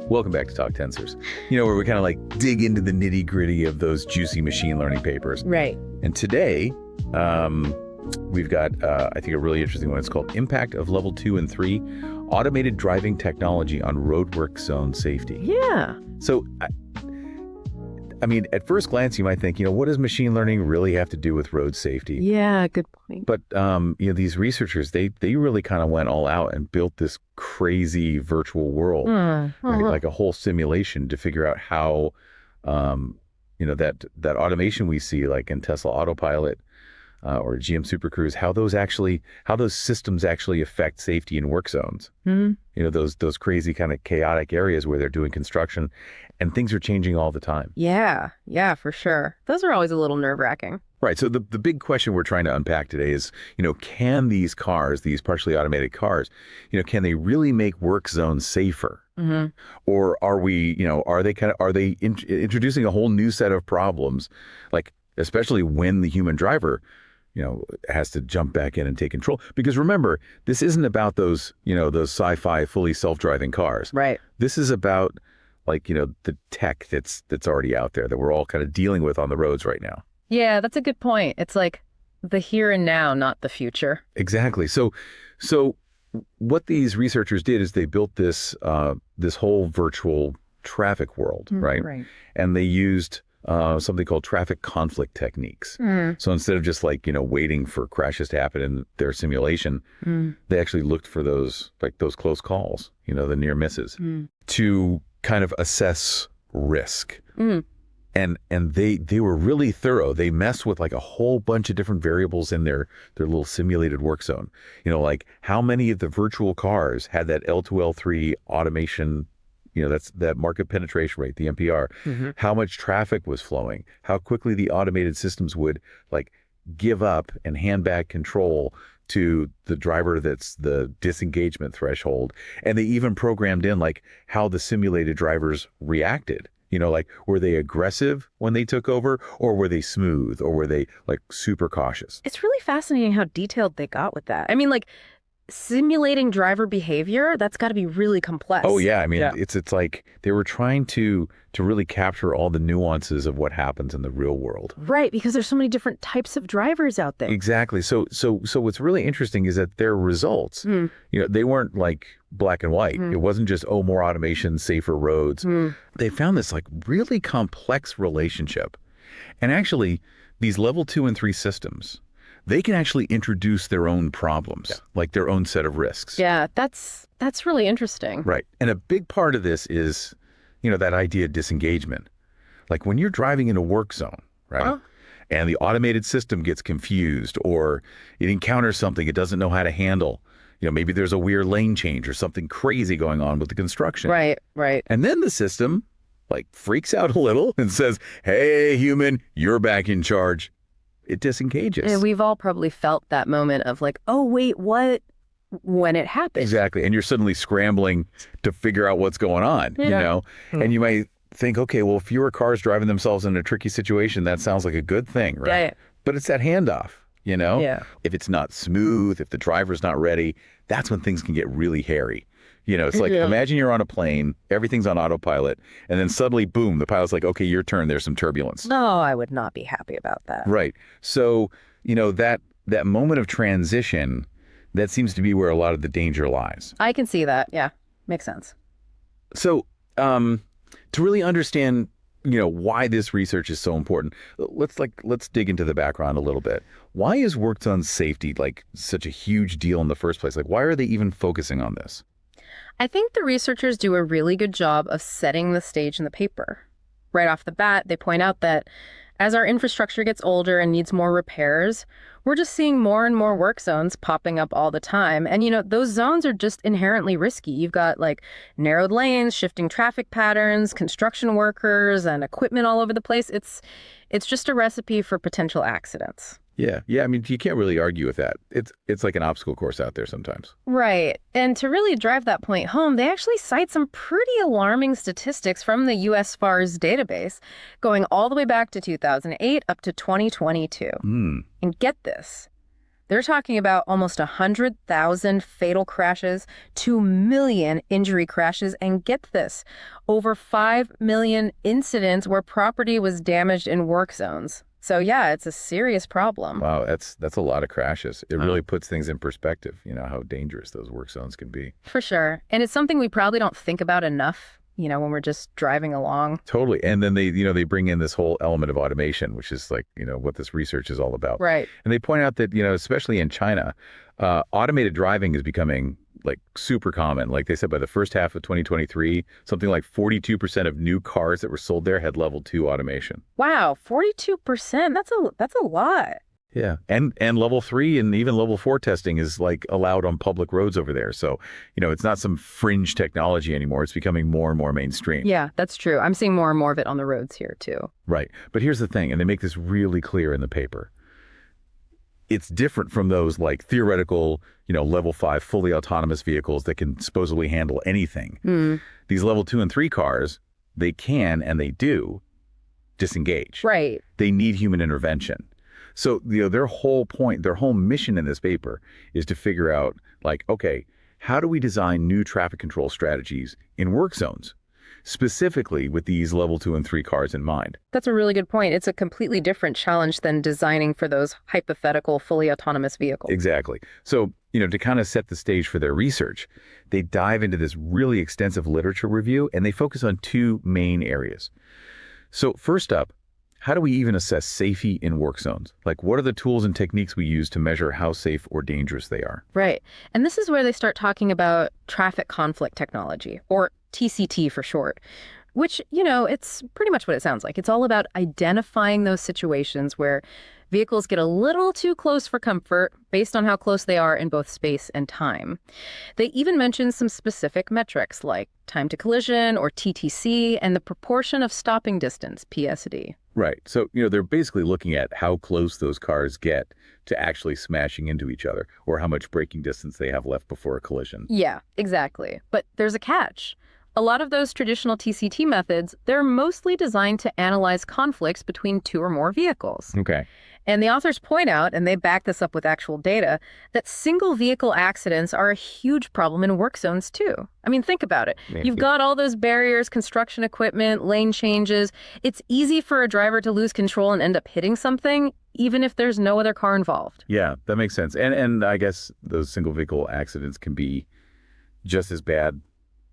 Welcome back to Talk Tensors, where we kind of like dig into the nitty gritty of those juicy machine learning papers. Right. And today, we've got, I think, a really interesting one. It's called Impact of Level 2 and 3, Automated Driving Technology on Roadwork Zone Safety. Yeah. So, I mean, at first glance, you might think, what does machine learning really have to do with road safety? Yeah, good point. But, these researchers, they really kind of went all out and built this crazy virtual world, right? Like a whole simulation to figure out how, that automation we see like in Tesla Autopilot or GM Supercruise, how those systems actually affect safety in work zones. Those crazy kind of chaotic areas where they're doing construction and things are changing all the time. Yeah, for sure. Those are always a little nerve-wracking. Right. So the big question we're trying to unpack today is, can these cars, these partially automated cars, can they really make work zones safer? Or are they introducing a whole new set of problems, like especially when the human driver, has to jump back in and take control? Because remember, this isn't about those sci-fi fully self-driving cars. Right. This is about the tech that's already out there that we're all kind of dealing with on the roads right now. Yeah, that's a good point. It's like the here and now, not the future. Exactly. So what these researchers did is they built this whole virtual traffic world, right? And they used something called traffic conflict techniques. So instead of just waiting for crashes to happen in their simulation, they actually looked for those close calls, the near misses, to kind of assess risk. And they were really thorough. They messed with like a whole bunch of different variables in their little simulated work zone. Like how many of the virtual cars had that L2L3 automation, that's that market penetration rate, the MPR, how much traffic was flowing, how quickly the automated systems would give up and hand back control to the driver that's the disengagement threshold. And they even programmed in how the simulated drivers reacted. Were they aggressive when they took over, or were they smooth, or were they super cautious? It's really fascinating how detailed they got with that. I mean, simulating driver behavior, that's got to be really complex. Oh yeah, I mean, it's like they were trying to really capture all the nuances of what happens in the real world. Right, because there's so many different types of drivers out there. Exactly. So what's really interesting is that their results, they weren't black and white. It wasn't just more automation, safer roads. They found this really complex relationship. And actually, these level 2 and 3 systems, they can actually introduce their own problems, their own set of risks. Yeah, that's really interesting. Right. And a big part of this is, that idea of disengagement. When you're driving in a work zone, right? And the automated system gets confused, or it encounters something it doesn't know how to handle. Maybe there's a weird lane change or something crazy going on with the construction. Right. And then the system freaks out a little and says, hey, human, you're back in charge. It disengages. And we've all probably felt that moment of oh, wait, what? When it happens. Exactly. And you're suddenly scrambling to figure out what's going on, And you might think, okay, well, fewer cars driving themselves in a tricky situation, that sounds like a good thing, right? Yeah. But it's that handoff, Yeah. If it's not smooth, if the driver's not ready, that's when things can get really hairy. It's imagine you're on a plane, everything's on autopilot, and then suddenly, boom, the pilot's okay, your turn, there's some turbulence. No, I would not be happy about that. Right. So, that moment of transition, that seems to be where a lot of the danger lies. I can see that. Yeah. Makes sense. So, to really understand, why this research is so important, let's dig into the background a little bit. Why is work zone safety such a huge deal in the first place? Why are they even focusing on this? I think the researchers do a really good job of setting the stage in the paper. Right off the bat, they point out that as our infrastructure gets older and needs more repairs, we're just seeing more and more work zones popping up all the time. And, those zones are just inherently risky. You've got narrowed lanes, shifting traffic patterns, construction workers, and equipment all over the place. It's just a recipe for potential accidents. Yeah. I mean, you can't really argue with that. It's like an obstacle course out there sometimes. Right. And to really drive that point home, they actually cite some pretty alarming statistics from the U.S. FARS database going all the way back to 2008 up to 2022. And get this, They're talking about almost 100,000 fatal crashes, 2 million injury crashes, and get this, over 5 million incidents where property was damaged in work zones. So yeah, it's a serious problem. Wow, that's a lot of crashes. It really puts things in perspective, how dangerous those work zones can be. For sure. And it's something we probably don't think about enough, when we're just driving along. Totally. And then they bring in this whole element of automation, which is like, what this research is all about. Right. And they point out that, especially in China, automated driving is becoming like super common. Like they said, by the first half of 2023, something like 42% of new cars that were sold there had level 2 automation. Wow, 42%. That's a lot. Yeah. And level 3 and even level 4 testing is like allowed on public roads over there. So, it's not some fringe technology anymore. It's becoming more and more mainstream. Yeah, that's true. I'm seeing more and more of it on the roads here too. Right. But here's the thing, and they make this really clear in the paper. It's different from those like theoretical, level 5 fully autonomous vehicles that can supposedly handle anything. These level 2 and 3 cars, they can and they do disengage. Right. They need human intervention. So, their whole point, their whole mission in this paper is to figure out like, okay, how do we design new traffic control strategies in work zones, specifically with these level 2 and 3 cars in mind? That's a really good point. It's a completely different challenge than designing for those hypothetical fully autonomous vehicles. Exactly. So, to kind of set the stage for their research, they dive into this really extensive literature review and they focus on 2 main areas. So first up, how do we even assess safety in work zones? Like, what are the tools and techniques we use to measure how safe or dangerous they are? Right. And this is where they start talking about traffic conflict technology, or TCT for short, which, it's pretty much what it sounds like. It's all about identifying those situations where vehicles get a little too close for comfort based on how close they are in both space and time. They even mention some specific metrics like time to collision, or TTC, and the proportion of stopping distance, PSD. Right. So, they're basically looking at how close those cars get to actually smashing into each other, or how much braking distance they have left before a collision. Yeah, exactly. But there's a catch. A lot of those traditional TCT methods, they're mostly designed to analyze conflicts between 2 or more vehicles. Okay. And the authors point out, and they back this up with actual data, that single vehicle accidents are a huge problem in work zones too. I mean, think about it. You've got all those barriers, construction equipment, lane changes. It's easy for a driver to lose control and end up hitting something, even if there's no other car involved. Yeah, that makes sense. And I guess those single vehicle accidents can be just as bad,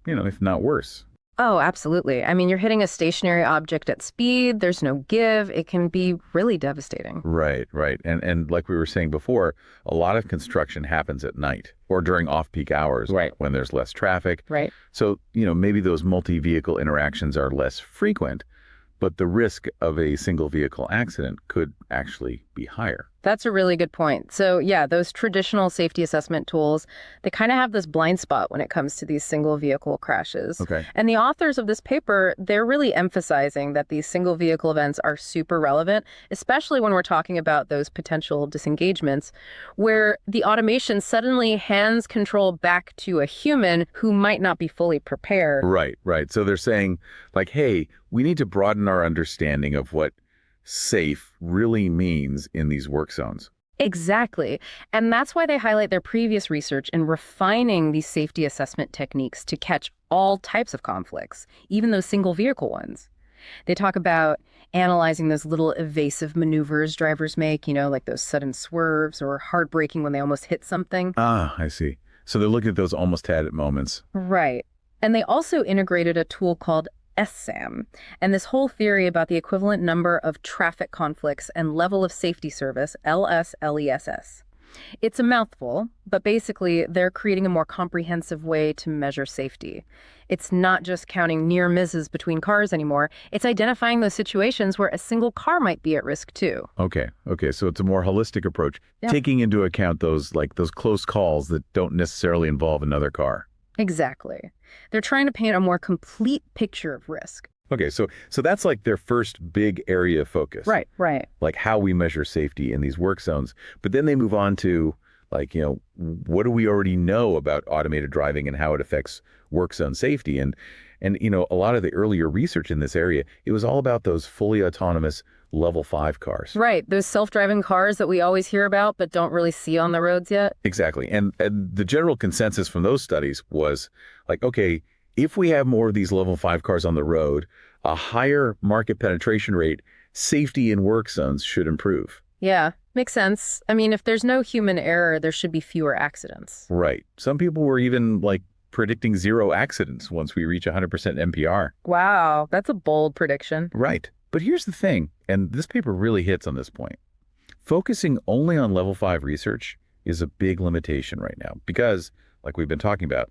if not worse. Oh, absolutely. I mean, you're hitting a stationary object at speed. There's no give. It can be really devastating. Right. And like we were saying before, a lot of construction happens at night or during off-peak hours, right, when there's less traffic. Right. So, maybe those multi-vehicle interactions are less frequent, but the risk of a single vehicle accident could actually be higher. That's a really good point. So yeah, those traditional safety assessment tools, they kind of have this blind spot when it comes to these single vehicle crashes. Okay. And the authors of this paper, they're really emphasizing that these single vehicle events are super relevant, especially when we're talking about those potential disengagements where the automation suddenly hands control back to a human who might not be fully prepared. Right. So they're saying like, hey, we need to broaden our understanding of what safe really means in these work zones. Exactly. And that's why they highlight their previous research in refining these safety assessment techniques to catch all types of conflicts, even those single vehicle ones. They talk about analyzing those little evasive maneuvers drivers make, like those sudden swerves or hard braking when they almost hit something. Ah, I see. So they're looking at those almost had it moments. Right. And they also integrated a tool called SSAM, and this whole theory about the equivalent number of traffic conflicts and level of safety service, LSLESS. It's a mouthful, but basically they're creating a more comprehensive way to measure safety. It's not just counting near misses between cars anymore. It's identifying those situations where a single car might be at risk too. Okay. So it's a more holistic approach, taking into account those close calls that don't necessarily involve another car. Exactly. They're trying to paint a more complete picture of risk. Okay, so that's like their first big area of focus. Right. Like how we measure safety in these work zones. But then they move on to Like, what do we already know about automated driving and how it affects work zone safety? And a lot of the earlier research in this area, it was all about those fully autonomous level 5 cars. Right. Those self-driving cars that we always hear about but don't really see on the roads yet. Exactly. And the general consensus from those studies was like, okay, if we have more of these level 5 cars on the road, a higher market penetration rate, safety in work zones should improve. Yeah, makes sense. I mean, if there's no human error, there should be fewer accidents. Right. Some people were even like predicting 0 accidents once we reach 100% NPR. Wow, that's a bold prediction. Right. But here's the thing, and this paper really hits on this point. Focusing only on level 5 research is a big limitation right now because, like we've been talking about,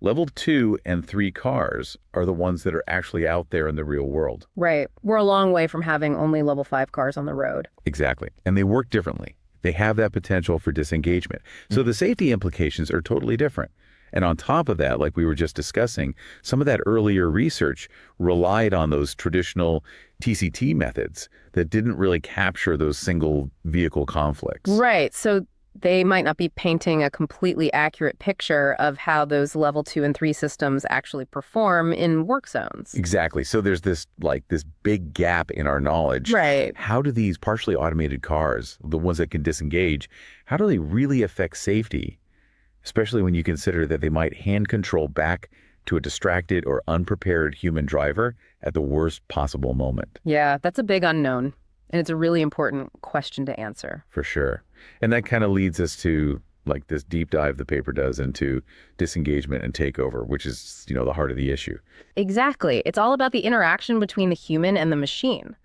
level 2 and 3 cars are the ones that are actually out there in the real world. Right. We're a long way from having only level 5 cars on the road. Exactly. And they work differently. They have that potential for disengagement. So the safety implications are totally different. And on top of that, like we were just discussing, some of that earlier research relied on those traditional TCT methods that didn't really capture those single vehicle conflicts. Right. So they might not be painting a completely accurate picture of how those level 2 and 3 systems actually perform in work zones. Exactly. So there's this big gap in our knowledge. Right. How do these partially automated cars, the ones that can disengage, how do they really affect safety? Especially when you consider that they might hand control back to a distracted or unprepared human driver at the worst possible moment. Yeah, that's a big unknown. And it's a really important question to answer. For sure. And that kind of leads us to like this deep dive the paper does into disengagement and takeover, which is, the heart of the issue. Exactly. It's all about the interaction between the human and the machine.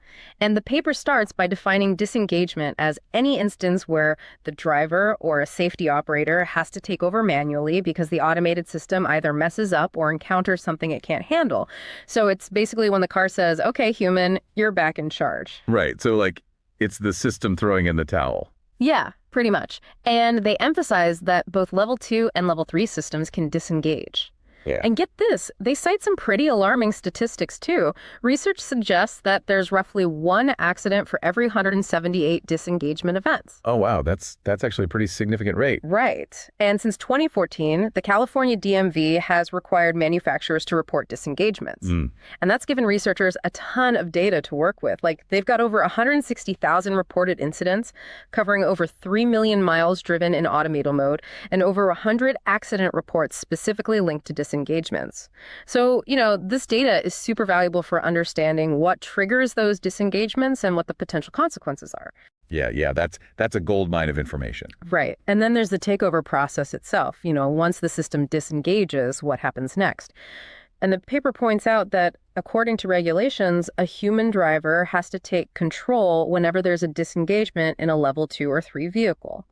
And the paper starts by defining disengagement as any instance where the driver or a safety operator has to take over manually because the automated system either messes up or encounters something it can't handle. So it's basically when the car says, okay, human, you're back in charge. Right. So like it's the system throwing in the towel. Yeah, pretty much. And they emphasize that both level 2 and level 3 systems can disengage. Yeah. And get this, they cite some pretty alarming statistics too. Research suggests that there's roughly 1 accident for every 178 disengagement events. Oh, wow. That's actually a pretty significant rate. Right. And since 2014, the California DMV has required manufacturers to report disengagements. And that's given researchers a ton of data to work with. Like they've got over 160,000 reported incidents covering over 3 million miles driven in automated mode and over 100 accident reports specifically linked to disengagements. So, this data is super valuable for understanding what triggers those disengagements and what the potential consequences are. Yeah, that's a gold mine of information. Right. And then there's the takeover process itself. Once the system disengages, what happens next? And the paper points out that according to regulations, a human driver has to take control whenever there's a disengagement in a level 2 or 3 vehicle.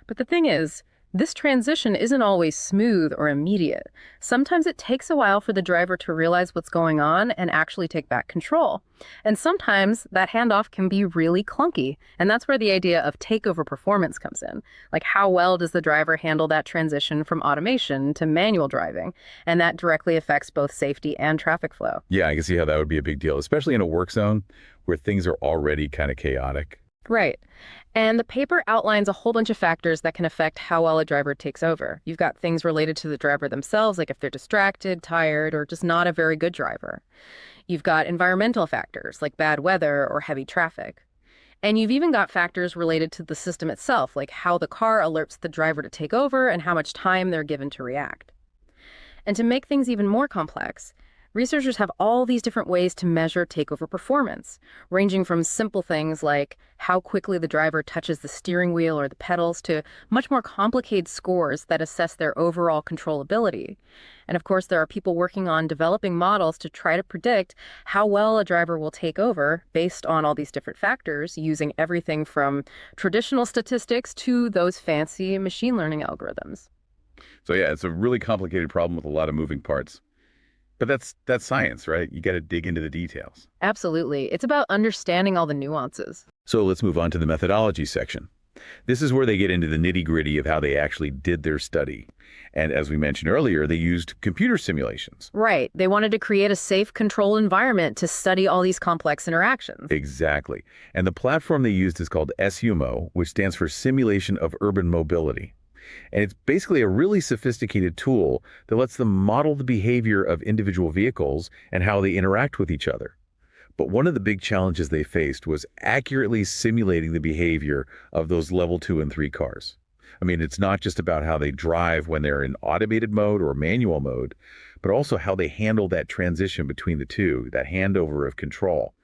But the thing is, this transition isn't always smooth or immediate. Sometimes it takes a while for the driver to realize what's going on and actually take back control. And sometimes that handoff can be really clunky. And that's where the idea of takeover performance comes in. Like how well does the driver handle that transition from automation to manual driving? And that directly affects both safety and traffic flow. Yeah, I can see how that would be a big deal, especially in a work zone where things are already kind of chaotic. Right. And the paper outlines a whole bunch of factors that can affect how well a driver takes over. You've got things related to the driver themselves, like if they're distracted, tired, or just not a very good driver. You've got environmental factors like bad weather or heavy traffic. And you've even got factors related to the system itself, like how the car alerts the driver to take over and how much time they're given to react. And to make things even more complex, researchers have all these different ways to measure takeover performance, ranging from simple things like how quickly the driver touches the steering wheel or the pedals to much more complicated scores that assess their overall controllability. And of course, there are people working on developing models to try to predict how well a driver will take over based on all these different factors, using everything from traditional statistics to those fancy machine learning algorithms. So yeah, it's a really complicated problem with a lot of moving parts. But that's science, right? You got to dig into the details. Absolutely. It's about understanding all the nuances. So let's move on to the methodology section. This is where they get into the nitty-gritty of how they actually did their study. And as we mentioned earlier, they used computer simulations. Right. They wanted to create a safe, controlled environment to study all these complex interactions. Exactly. And the platform they used is called SUMO, which stands for Simulation of Urban Mobility. And it's basically a really sophisticated tool that lets them model the behavior of individual vehicles and how they interact with each other. But one of the big challenges they faced was accurately simulating the behavior of those level 2 and 3 cars. I mean, it's not just about how they drive when they're in automated mode or manual mode, but also how they handle that transition between the two, that handover of control.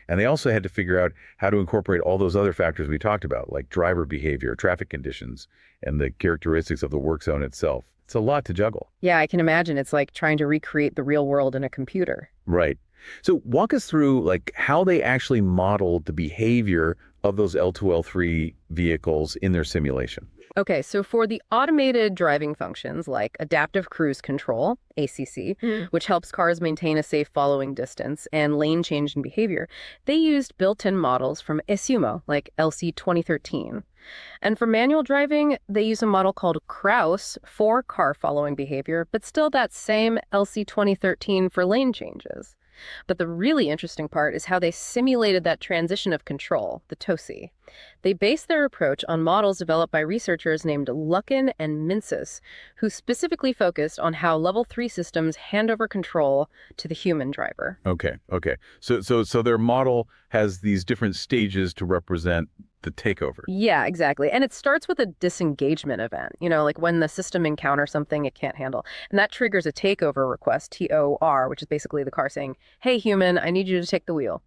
And they also had to figure out how to incorporate all those other factors we talked about, like driver behavior, traffic conditions, and the characteristics of the work zone itself. It's a lot to juggle. Yeah, I can imagine. It's like trying to recreate the real world in a computer. Right. So walk us through like how they actually modeled the behavior of those L2, L3 vehicles in their simulation. Okay, so for the automated driving functions like adaptive cruise control, ACC, which helps cars maintain a safe following distance, and lane change in behavior, they used built-in models from Esumo, like LC 2013. And for manual driving, they use a model called Kraus for car following behavior, but still that same LC 2013 for lane changes. But the really interesting part is how they simulated that transition of control, the TOSI. They based their approach on models developed by researchers named Luckin and Mincis, who specifically focused on how level 3 systems hand over control to the human driver. Okay. So their model has these different stages to represent the takeover. Yeah, exactly. And it starts with a disengagement event, like when the system encounters something it can't handle. And that triggers a takeover request, TOR, which is basically the car saying, hey, human, I need you to take the wheel.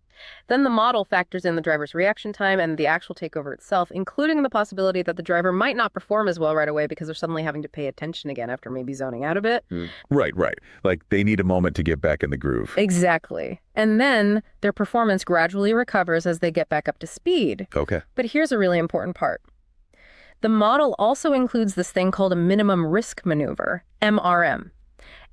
Then the model factors in the driver's reaction time and the actual takeover itself, including the possibility that the driver might not perform as well right away because they're suddenly having to pay attention again after maybe zoning out a bit. Right. Like they need a moment to get back in the groove. Exactly. And then their performance gradually recovers as they get back up to speed. Okay. But here's a really important part. The model also includes this thing called a minimum risk maneuver, MRM.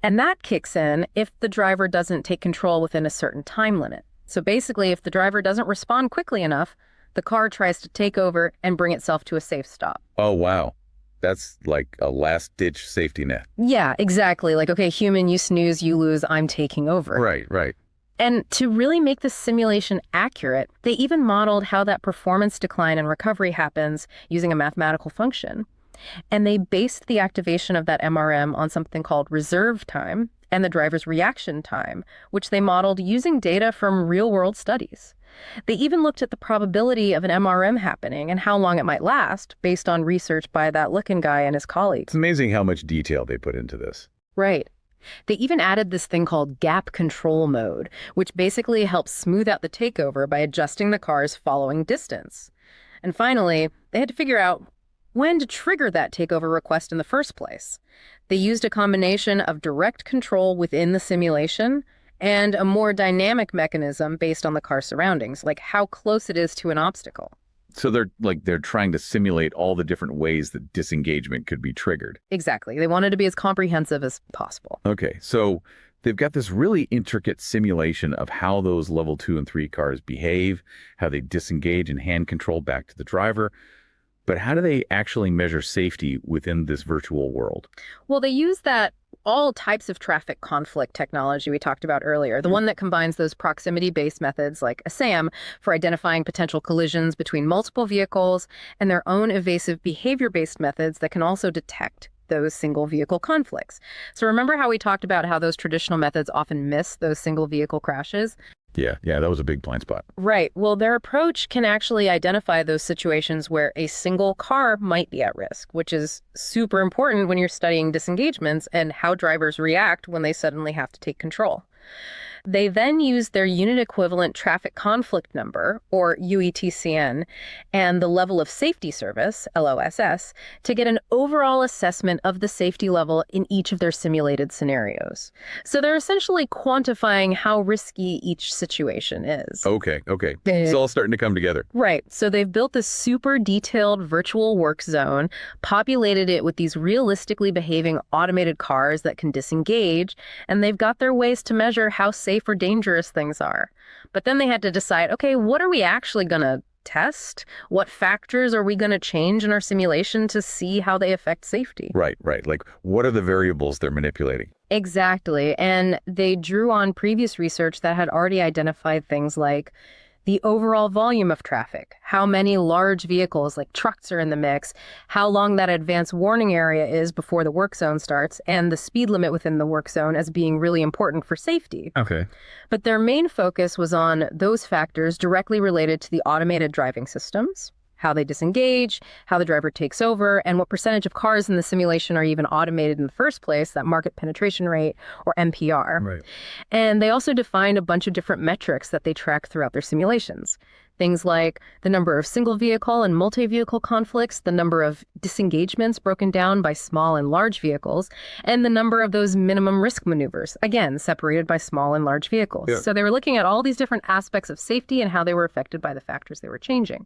And that kicks in if the driver doesn't take control within a certain time limit. So basically, if the driver doesn't respond quickly enough, the car tries to take over and bring itself to a safe stop. Oh, wow. That's like a last-ditch safety net. Yeah, exactly. Like, okay, human, you snooze, you lose, I'm taking over. Right. And to really make the simulation accurate, they even modeled how that performance decline and recovery happens using a mathematical function. And they based the activation of that MRM on something called reserve time and the driver's reaction time, which they modeled using data from real-world studies. They even looked at the probability of an MRM happening and how long it might last based on research by that Luckin guy and his colleagues. It's amazing how much detail they put into this. Right. They even added this thing called gap control mode, which basically helps smooth out the takeover by adjusting the car's following distance. And finally, they had to figure out when to trigger that takeover request in the first place. They used a combination of direct control within the simulation and a more dynamic mechanism based on the car's surroundings, like how close it is to an obstacle. So they're trying to simulate all the different ways that disengagement could be triggered. Exactly. They wanted to be as comprehensive as possible. Okay, so they've got this really intricate simulation of how those level 2 and 3 cars behave, how they disengage and hand control back to the driver. But how do they actually measure safety within this virtual world? Well, they use that all types of traffic conflict technology we talked about earlier, the one that combines those proximity-based methods like a SAM for identifying potential collisions between multiple vehicles and their own evasive behavior-based methods that can also detect those single vehicle conflicts. So remember how we talked about how those traditional methods often miss those single vehicle crashes? Yeah, that was a big blind spot. Right. Well, their approach can actually identify those situations where a single car might be at risk, which is super important when you're studying disengagements and how drivers react when they suddenly have to take control. They then use their unit equivalent traffic conflict number, or UETCN, and the level of safety service, LOSS, to get an overall assessment of the safety level in each of their simulated scenarios. So they're essentially quantifying how risky each situation is. Okay. It's all starting to come together. Right. So they've built this super detailed virtual work zone, populated it with these realistically behaving automated cars that can disengage, and they've got their ways to measure how safe or dangerous things are. But then they had to decide, okay, what are we actually going to test? What factors are we going to change in our simulation to see how they affect safety? Right. Like, what are the variables they're manipulating? Exactly. And they drew on previous research that had already identified things like the overall volume of traffic, how many large vehicles like trucks are in the mix, how long that advance warning area is before the work zone starts, and the speed limit within the work zone as being really important for safety. Okay. But their main focus was on those factors directly related to the automated driving systems, how they disengage, how the driver takes over, and what percentage of cars in the simulation are even automated in the first place, that market penetration rate, or MPR. Right. And they also defined a bunch of different metrics that they track throughout their simulations. Things like the number of single vehicle and multi-vehicle conflicts, the number of disengagements broken down by small and large vehicles, and the number of those minimum risk maneuvers, again, separated by small and large vehicles. Yeah. So they were looking at all these different aspects of safety and how they were affected by the factors they were changing.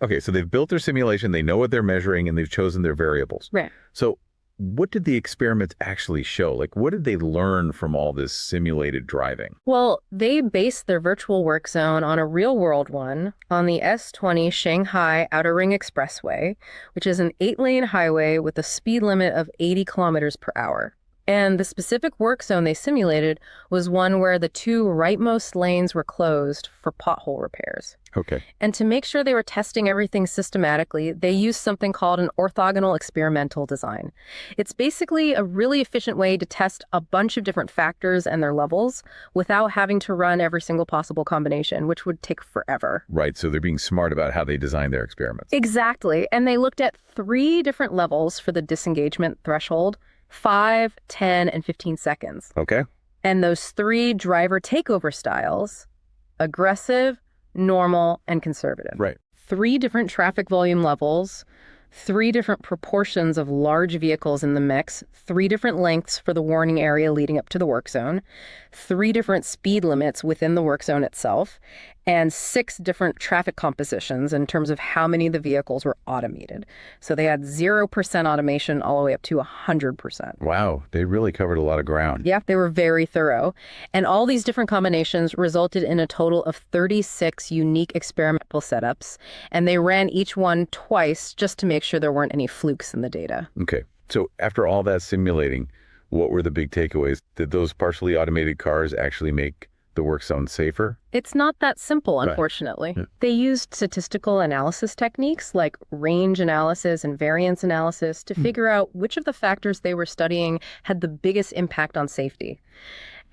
Okay, so they've built their simulation, they know what they're measuring, and they've chosen their variables. Right. So what did the experiments actually show? Like, what did they learn from all this simulated driving? Well, they based their virtual work zone on a real-world one on the S20 Shanghai Outer Ring Expressway, which is an 8-lane highway with a speed limit of 80 kilometers per hour. And the specific work zone they simulated was one where the 2 rightmost lanes were closed for pothole repairs. Okay. And to make sure they were testing everything systematically, they used something called an orthogonal experimental design. It's basically a really efficient way to test a bunch of different factors and their levels without having to run every single possible combination, which would take forever. Right, so they're being smart about how they design their experiments. Exactly. And they looked at 3 different levels for the disengagement threshold: 5, 10, and 15 seconds. Okay. And those 3 driver takeover styles: aggressive, normal, and conservative. Right. 3 different traffic volume levels, 3 different proportions of large vehicles in the mix, 3 different lengths for the warning area leading up to the work zone, 3 different speed limits within the work zone itself, and 6 different traffic compositions in terms of how many of the vehicles were automated. So they had 0% automation all the way up to 100%. Wow, they really covered a lot of ground. Yeah, they were very thorough. And all these different combinations resulted in a total of 36 unique experimental setups. And they ran each one twice just to make sure there weren't any flukes in the data. Okay, so after all that simulating, what were the big takeaways? Did those partially automated cars actually make the work zone safer? It's not that simple, unfortunately. Right. Yeah. They used statistical analysis techniques like range analysis and variance analysis to figure out which of the factors they were studying had the biggest impact on safety.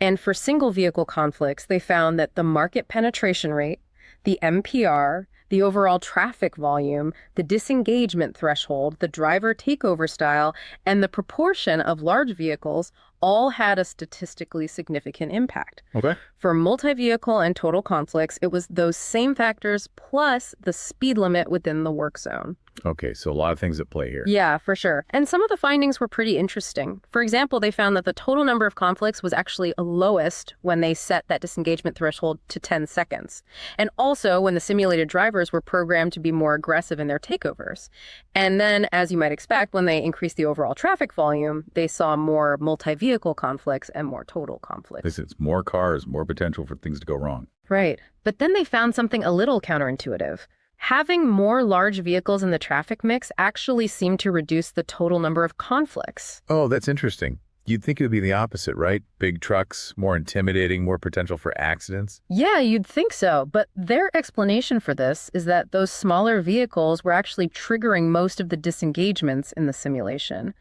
And for single vehicle conflicts, they found that the market penetration rate, the MPR, the overall traffic volume, the disengagement threshold, the driver takeover style, and the proportion of large vehicles all had a statistically significant impact. Okay. For multi-vehicle and total conflicts, it was those same factors plus the speed limit within the work zone. Okay, so a lot of things at play here. Yeah, for sure. And some of the findings were pretty interesting. For example, they found that the total number of conflicts was actually lowest when they set that disengagement threshold to 10 seconds. And also when the simulated drivers were programmed to be more aggressive in their takeovers. And then, as you might expect, when they increased the overall traffic volume, they saw more multi-vehicle conflicts and more total conflicts. It's more cars, more potential for things to go wrong. Right. But then they found something a little counterintuitive. Having more large vehicles in the traffic mix actually seemed to reduce the total number of conflicts. Oh, that's interesting. You'd think it would be the opposite, right? Big trucks, more intimidating, more potential for accidents. Yeah, you'd think so. But their explanation for this is that those smaller vehicles were actually triggering most of the disengagements in the simulation.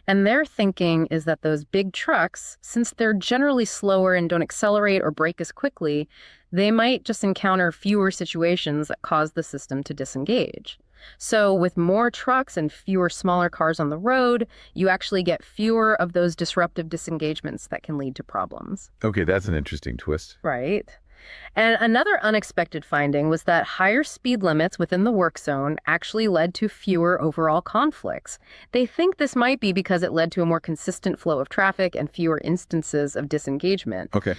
And their thinking is that those big trucks, since they're generally slower and don't accelerate or brake as quickly, they might just encounter fewer situations that cause the system to disengage. So with more trucks and fewer smaller cars on the road, you actually get fewer of those disruptive disengagements that can lead to problems. Okay, that's an interesting twist. Right. And another unexpected finding was that higher speed limits within the work zone actually led to fewer overall conflicts. They think this might be because it led to a more consistent flow of traffic and fewer instances of disengagement. Okay.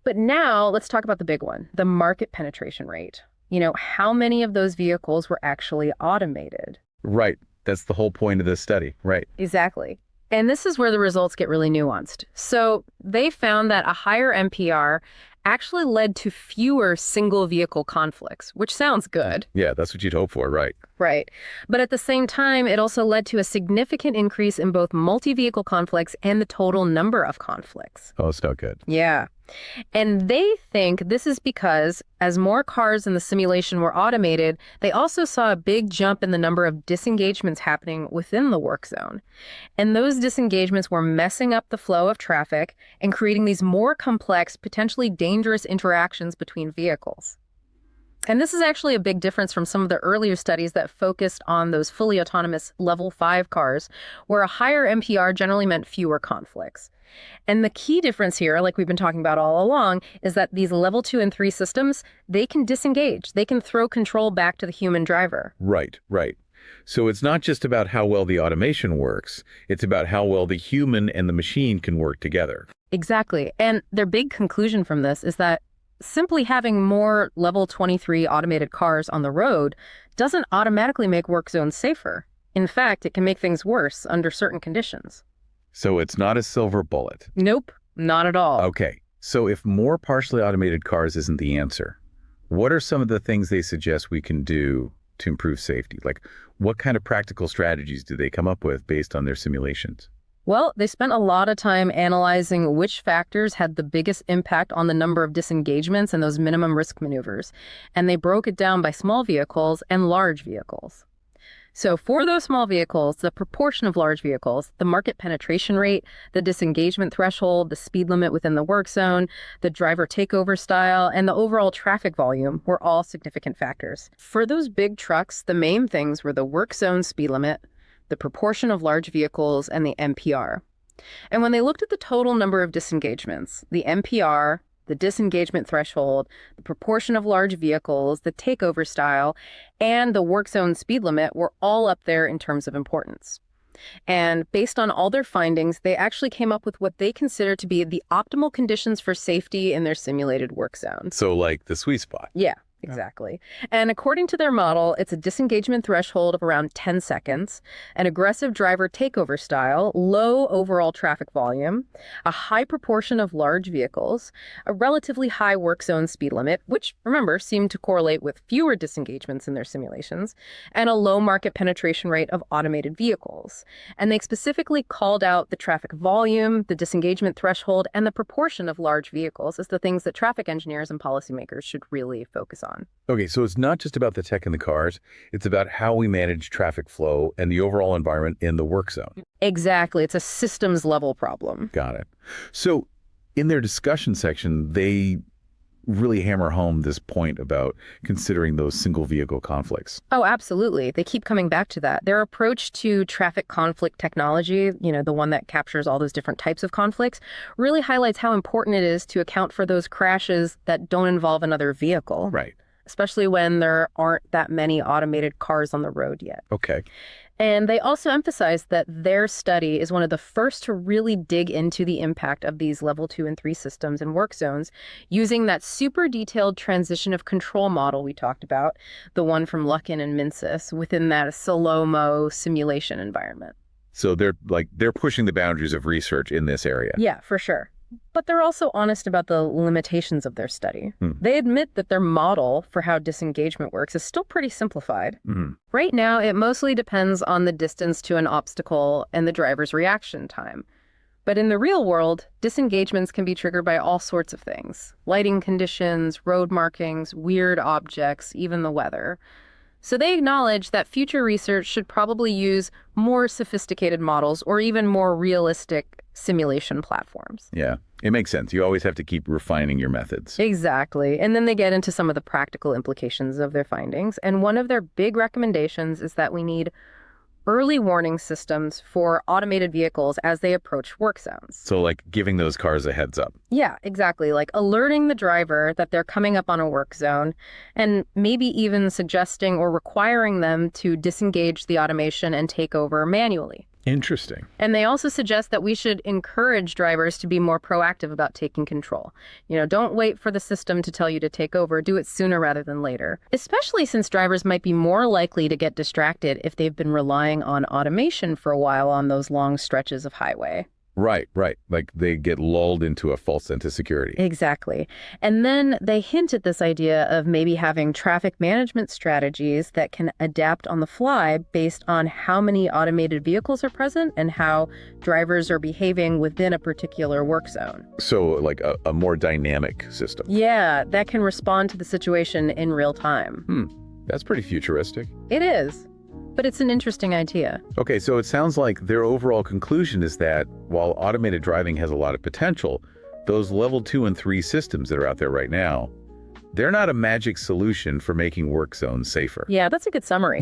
But now let's talk about the big one, the market penetration rate. You know, how many of those vehicles were actually automated? Right. That's the whole point of this study. Right. Exactly. And this is where the results get really nuanced. So they found that a higher MPR actually led to fewer single vehicle conflicts, which sounds good. Yeah, that's what you'd hope for, right? Right. But at the same time, it also led to a significant increase in both multi-vehicle conflicts and the total number of conflicts. Oh, it's not good. Yeah. And they think this is because as more cars in the simulation were automated, they also saw a big jump in the number of disengagements happening within the work zone. And those disengagements were messing up the flow of traffic and creating these more complex, potentially dangerous interactions between vehicles. And this is actually a big difference from some of the earlier studies that focused on those fully autonomous level 5 cars, where a higher NPR generally meant fewer conflicts. And the key difference here, like we've been talking about all along, is that these level 2 and 3 systems, they can disengage. They can throw control back to the human driver. Right, right. So it's not just about how well the automation works, it's about how well the human and the machine can work together. Exactly. And their big conclusion from this is that simply having more level 23 automated cars on the road doesn't automatically make work zones safer. In fact, it can make things worse under certain conditions. So it's not a silver bullet. Nope, not at all. Okay, so if more partially automated cars isn't the answer, what are some of the things they suggest we can do to improve safety? Like, what kind of practical strategies do they come up with based on their simulations? Well, they spent a lot of time analyzing which factors had the biggest impact on the number of disengagements and those minimum risk maneuvers. And they broke it down by small vehicles and large vehicles. So for those small vehicles, the proportion of large vehicles, the market penetration rate, the disengagement threshold, the speed limit within the work zone, the driver takeover style, and the overall traffic volume were all significant factors. For those big trucks, the main things were the work zone speed limit, the proportion of large vehicles, and the NPR. And when they looked at the total number of disengagements, the NPR, the disengagement threshold, the proportion of large vehicles, the takeover style, and the work zone speed limit were all up there in terms of importance. And based on all their findings, they actually came up with what they consider to be the optimal conditions for safety in their simulated work zones. So like the sweet spot. Yeah. Exactly. And according to their model, it's a disengagement threshold of around 10 seconds, an aggressive driver takeover style, low overall traffic volume, a high proportion of large vehicles, a relatively high work zone speed limit, which, remember, seemed to correlate with fewer disengagements in their simulations, and a low market penetration rate of automated vehicles. And they specifically called out the traffic volume, the disengagement threshold, and the proportion of large vehicles as the things that traffic engineers and policymakers should really focus on. Okay, so it's not just about the tech in the cars, it's about how we manage traffic flow and the overall environment in the work zone. Exactly. It's a systems level problem. Got it. So in their discussion section, they really hammer home this point about considering those single vehicle conflicts. Oh, absolutely. They keep coming back to that. Their approach to traffic conflict technology, the one that captures all those different types of conflicts, really highlights how important it is to account for those crashes that don't involve another vehicle. Right. Especially when there aren't that many automated cars on the road yet. Okay. And they also emphasize that their study is one of the first to really dig into the impact of these level 2 and 3 systems and work zones using that super detailed transition of control model we talked about, the one from Luckin and Minsis, within that slow-mo simulation environment. So they're pushing the boundaries of research in this area. Yeah, for sure. But they're also honest about the limitations of their study. They admit that their model for how disengagement works is still pretty simplified. Right now, it mostly depends on the distance to an obstacle and the driver's reaction time. But in the real world, disengagements can be triggered by all sorts of things: lighting conditions, road markings, weird objects, even the weather. So they acknowledge that future research should probably use more sophisticated models or even more realistic simulation platforms. Yeah, it makes sense. You always have to keep refining your methods. Exactly. And then they get into some of the practical implications of their findings. And one of their big recommendations is that we need early warning systems for automated vehicles as they approach work zones. So like giving those cars a heads up. Yeah, exactly. Like alerting the driver that they're coming up on a work zone and maybe even suggesting or requiring them to disengage the automation and take over manually. Interesting. And they also suggest that we should encourage drivers to be more proactive about taking control. Don't wait for the system to tell you to take over. Do it sooner rather than later, especially since drivers might be more likely to get distracted if they've been relying on automation for a while on those long stretches of highway. Right, right. Like they get lulled into a false sense of security. Exactly. And then they hint at this idea of maybe having traffic management strategies that can adapt on the fly based on how many automated vehicles are present and how drivers are behaving within a particular work zone. So like a more dynamic system. Yeah, that can respond to the situation in real time. That's pretty futuristic. It is. But it's an interesting idea. Okay, so it sounds like their overall conclusion is that while automated driving has a lot of potential, those level 2 and 3 systems that are out there right now, they're not a magic solution for making work zones safer. Yeah, that's a good summary.